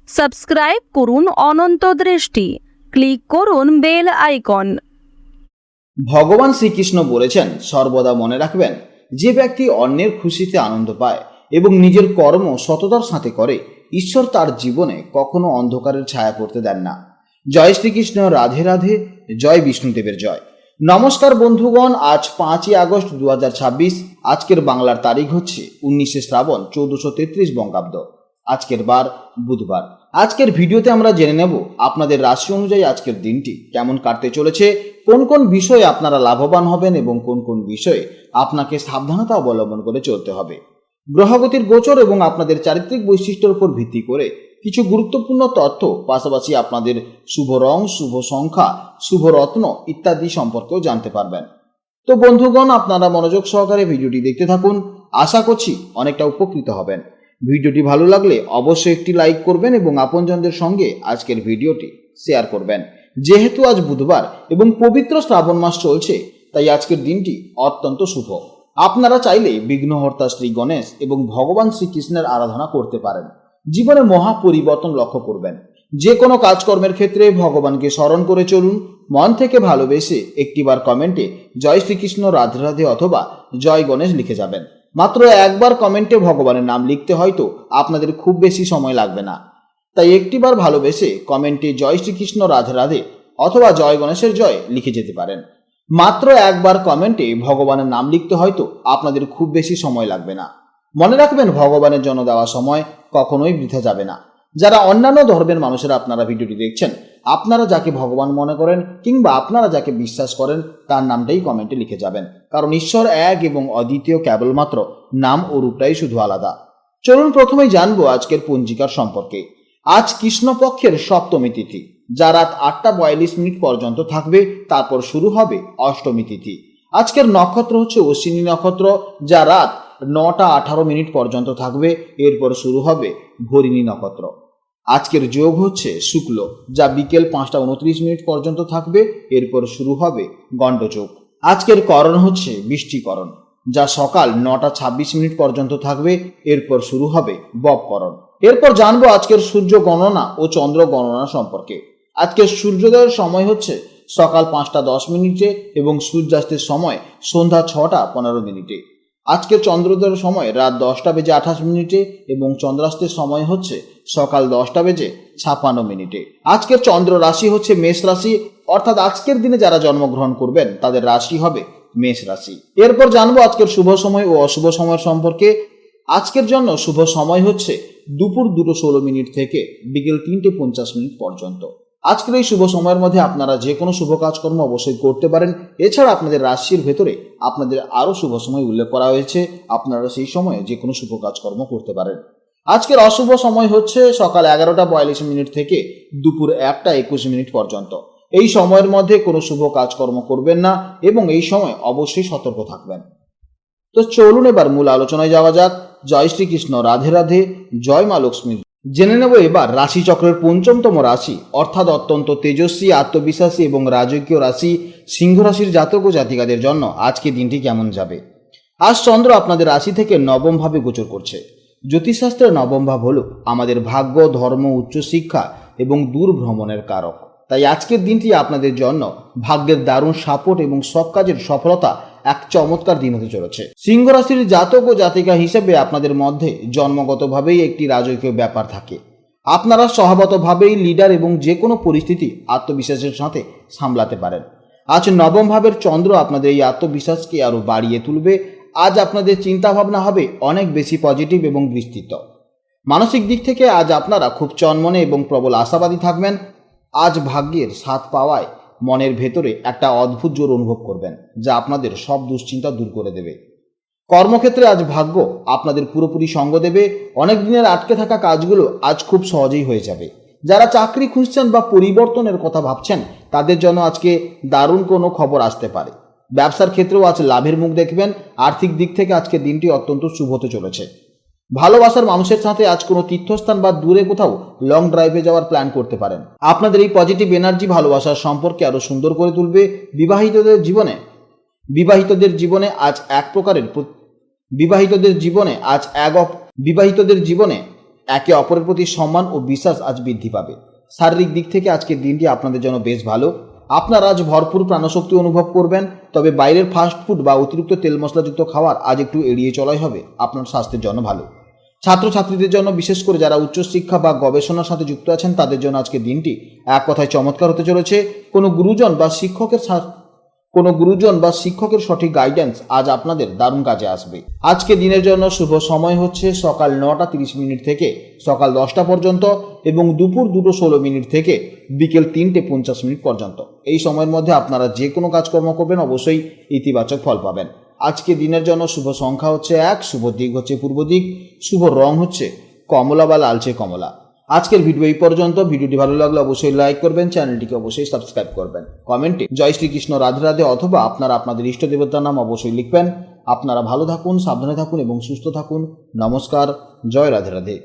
Subscribe করুন অনন্ত দৃষ্টি, click করুন বেল আইকন। ভগবান শ্রীকৃষ্ণ বলেছেন, সর্বদা মনে রাখবেন, যে ব্যক্তি অন্যের খুশিতে আনন্দ পায় এবং নিজের কর্ম সততার সাথে করে, ঈশ্বর তার জীবনে কখনো অন্ধকারের ছায়া পড়তে দেন না। জয় শ্রীকৃষ্ণ, রাধে রাধে, জয় বিষ্ণুদেবের জয়। নমস্কার বন্ধুগণ, আজ 5ই আগস্ট 2026। আজকের বাংলার তারিখ হচ্ছে 19শে শ্রাবণ 1433 বঙ্গাব্দ। আজকের বার বুধবার। আজকের ভিডিওতে আমরা জেনে নেব আপনাদের রাশি অনুযায়ী আজকের দিনটি কেমন কাটতে চলেছে, কোন কোন বিষয়ে আপনারা লাভবান হবেন এবং কোন কোন বিষয়ে আপনাকে সাবধানতা অবলম্বন করে চলতে হবে। গ্রহগতির গোচর এবং আপনাদের চারিত্রিক বৈশিষ্ট্যের উপর ভিত্তি করে কিছু গুরুত্বপূর্ণ তথ্য, পাশাপাশি আপনাদের শুভ রং, শুভ সংখ্যা, শুভ রত্ন ইত্যাদি সম্পর্কেও জানতে পারবেন। তো বন্ধুগণ, আপনারা মনোযোগ সহকারে ভিডিওটি দেখতে থাকুন। আশা করছি অনেকটা উপকৃত হবেন। ভিডিওটি ভালো লাগলে অবশ্যই একটি লাইক করবেন এবং আপনজনদের সঙ্গে আজকের ভিডিওটি শেয়ার করবেন। যেহেতু আজ বুধবার এবং পবিত্র শ্রাবণ মাস চলছে, তাই আজকের দিনটি অত্যন্ত শুভ। আপনারা চাইলে বিঘ্নহর্তা শ্রী গণেশ এবং ভগবান শ্রীকৃষ্ণের আরাধনা করতে পারেন। জীবনে মহা পরিবর্তন লক্ষ্য করবেন। যে কোনো কাজকর্মের ক্ষেত্রে ভগবানকে স্মরণ করে চলুন। মন থেকে ভালোবেসে একটিবার কমেন্টে জয় শ্রীকৃষ্ণ, রাধে রাধে অথবা জয় গণেশ লিখে যাবেন। মাত্র একবার কমেন্টে ভগবানের নাম লিখতে হয়তো আপনাদের খুব বেশি সময় লাগবে না, তাই একটিবার ভালোবেসে কমেন্টে জয় শ্রীকৃষ্ণ, রাধে রাধে অথবা জয় গণেশের জয় লিখে যেতে পারেন। মাত্র একবার কমেন্টে ভগবানের নাম লিখতে হয়তো আপনাদের খুব বেশি সময় লাগবে না। মনে রাখবেন, ভগবানের জন্য দেওয়া সময় কখনোই বৃথা যাবে না। যারা অন্যান্য ধর্মের মানুষেরা আপনারা ভিডিওটি দেখছেন, আপনারা যাকে ভগবান মনে করেন কিংবা আপনারা যাকে বিশ্বাস করেন, তার নামটাই কমেন্টে লিখে যাবেন, কারণ ঈশ্বর এক এবং অদ্বিতীয়, কেবলমাত্র নাম ও রূপটাই শুধু আলাদা। চলুন প্রথমেই জানবো আজকের পঞ্জিকার সম্পর্কে। আজ কৃষ্ণপক্ষের সপ্তমী তিথি, যা রাত 8টা 42 পর্যন্ত থাকবে। তারপর শুরু হবে অষ্টমী তিথি। আজকের নক্ষত্র হচ্ছে অশ্বিনী নক্ষত্র, যা রাত 9টা 18 পর্যন্ত থাকবে। এরপর শুরু হবে ভরিণী নক্ষত্র। আজকের যোগ হচ্ছে শুক্ল, যা বিকেল 5টা 29 পর্যন্ত থাকবে। এরপর শুরু হবে গণ্ডযোগ। আজকের করণ হচ্ছে বৃষ্টিকরণ, যা সকাল 9টা 26 পর্যন্ত থাকবে। এরপর শুরু হবে ববকরণ। এরপর জানবো আজকের সূর্য গণনা ও চন্দ্র গণনা সম্পর্কে। আজকের সূর্যোদয়ের সময় হচ্ছে সকাল 5টা 10 এবং সূর্যাস্তের সময় সন্ধ্যা 6টা 15। আজকের চন্দ্রোদয়ের সময় রাত 10টা বেজে 28 এবং চন্দ্রাস্তের সময় হচ্ছে সকাল 10টা বেজে 56। আজকের চন্দ্র রাশি হচ্ছে মেষ রাশি, অর্থাৎ আজকের দিনে যারা জন্মগ্রহণ করবেন তাদের রাশি হবে মেষ রাশি। এরপর জানবো আজকের শুভ সময় ও অশুভ সময়ের সম্পর্কে। আজকের জন্য শুভ সময় হচ্ছে দুপুর 2:16 থেকে বিকেল 3:50 পর্যন্ত। আজকের এই শুভ সময়ের মধ্যে আপনারা যে কোনো শুভ কাজকর্ম অবশ্যই করতে পারেন। এছাড়া আপনাদের রাশির ভেতরে আপনাদের আরও শুভ সময় উল্লেখ করা হয়েছে, আপনারা সেই সময়ে যে কোনো শুভ কাজকর্ম করতে পারেন। আজকের অশুভ সময় হচ্ছে সকাল 11টা 42 থেকে দুপুর 1টা 21 পর্যন্ত। এই সময়ের মধ্যে কোনো শুভ কাজকর্ম করবেন না এবং এই সময় অবশ্যই সতর্ক থাকবেন। তো চলুন এবার মূল আলোচনায় যাওয়া যাক। জয় শ্রীকৃষ্ণ, রাধে রাধে, জয় মা লক্ষ্মী। জেনে নেব এবার রাশিচক্রের পঞ্চমতম রাশি, অর্থাৎ অত্যন্ত তেজস্বী, আত্মবিশ্বাসী এবং রাজকীয় রাশি সিংহ রাশির জাতক ও জাতিকাদের জন্য আজকে দিনটি কেমন যাবে। আজ চন্দ্র আপনাদের রাশি থেকে নবম ভাবে গোচর করছে। জ্যোতিষশাস্ত্রের নবম ভাব হল আমাদের ভাগ্য, ধর্ম, উচ্চশিক্ষা এবং দূর ভ্রমণের কারক। তাই আজকের দিনটি আপনাদের জন্য ভাগ্যের দারুণ সাপোর্ট এবং সব কাজের সফলতা এক চমৎকার দিন হতে চলেছে। সিংহ রাশির জাতক ও জাতিকা হিসেবে আপনাদের মধ্যে জন্মগতভাবেই একটি রাজকীয় ব্যাপার থাকে। আপনারা স্বভাবতভাবেই লিডার এবং যে কোনো পরিস্থিতি আত্মবিশ্বাসের সাথে সামলাতে পারেন। আজ নবম ভাবের চন্দ্র আপনাদের এই আত্মবিশ্বাসকে আরও বাড়িয়ে তুলবে। আজ আপনাদের চিন্তাভাবনা হবে অনেক বেশি পজিটিভ এবং বিস্তৃত। মানসিক দিক থেকে আজ আপনারা খুব চনমনে এবং প্রবল আশাবাদী থাকবেন। আজ ভাগ্যের সাথ পাওয়ায় মনের ভেতরে একটা অদ্ভুত জোর অনুভব করবেন, যা আপনাদের সব দুশ্চিন্তা দূর করে দেবে। কর্মক্ষেত্রে আজ ভাগ্য আপনাদের পুরোপুরি সঙ্গ দেবে। অনেক দিনের আটকে থাকা কাজগুলো আজ খুব সহজেই হয়ে যাবে। যারা চাকরি খুঁজছেন বা পরিবর্তনের কথা ভাবছেন, তাদের জন্য আজকে দারুণ কোনো খবর আসতে পারে। ব্যবসার ক্ষেত্রেও আজ লাভের মুখ দেখবেন। আর্থিক দিক থেকে আজকে দিনটি অত্যন্ত শুভ হতে চলেছে। ভালোবাসার মানুষের সাথে আজ কোনো তীর্থস্থান বা দূরে কোথাও লং ড্রাইভে যাওয়ার প্ল্যান করতে পারেন। আপনাদের এই পজিটিভ এনার্জি ভালোবাসার সম্পর্কে আরো সুন্দর করে তুলবে। বিবাহিতদের জীবনে আজ এক প্রকারের বিবাহিতদের জীবনে একে অপরের প্রতি সম্মান ও বিশ্বাস আজ বৃদ্ধি পাবে। শারীরিক দিক থেকে আজকের দিনটি আপনাদের জন্য বেশ ভালো। আপনারা আজ ভরপুর প্রাণশক্তি অনুভব করবেন, তবে বাইরের ফাস্ট ফুড বা অতিরিক্ত তেল মশলাযুক্ত খাবার আজ একটু এড়িয়ে চলাই হবে আপনার স্বাস্থ্যের জন্য ভালো। ছাত্রছাত্রীদের জন্য, বিশেষ করে যারা উচ্চশিক্ষা বা গবেষণার সাথে যুক্ত আছেন, তাদের জন্য আজকের দিনটি এক কথায় চমৎকার হতে চলেছে। কোনো গুরুজন বা শিক্ষকের সঠিক গাইডেন্স আজ আপনাদের দারুণ কাজে আসবে। আজকে দিনের জন্য শুভ সময় হচ্ছে সকাল 9টা 30 মিনিট থেকে সকাল 10টা পর্যন্ত এবং দুপুর 2টো 16 মিনিট থেকে বিকেল 3টে 50 মিনিট পর্যন্ত। এই সময়ের মধ্যে আপনারা যে কোনো কাজকর্ম করবেন অবশ্যই ইতিবাচক ফল পাবেন। আজকে দিনের জন্য শুভ সংখ্যা হচ্ছে 1, শুভ দিক হচ্ছে পূর্ব দিক, শুভ রং হচ্ছে কমলা বা লালচে কমলা। আজকের ভিডিও এই পর্যন্ত। ভিডিওটি ভালো লাগলে অবশ্যই লাইক করবেন, চ্যানেলটিকে অবশ্যই সাবস্ক্রাইব করবেন। কমেন্টে জয় শ্রীকৃষ্ণ, রাধে রাধে অথবা আপনারা আপনাদের ইষ্ট দেবতার নাম অবশ্যই লিখবেন। আপনারা ভালো থাকুন, সাবধানে থাকুন এবং সুস্থ থাকুন। নমস্কার, জয় রাধে রাধে।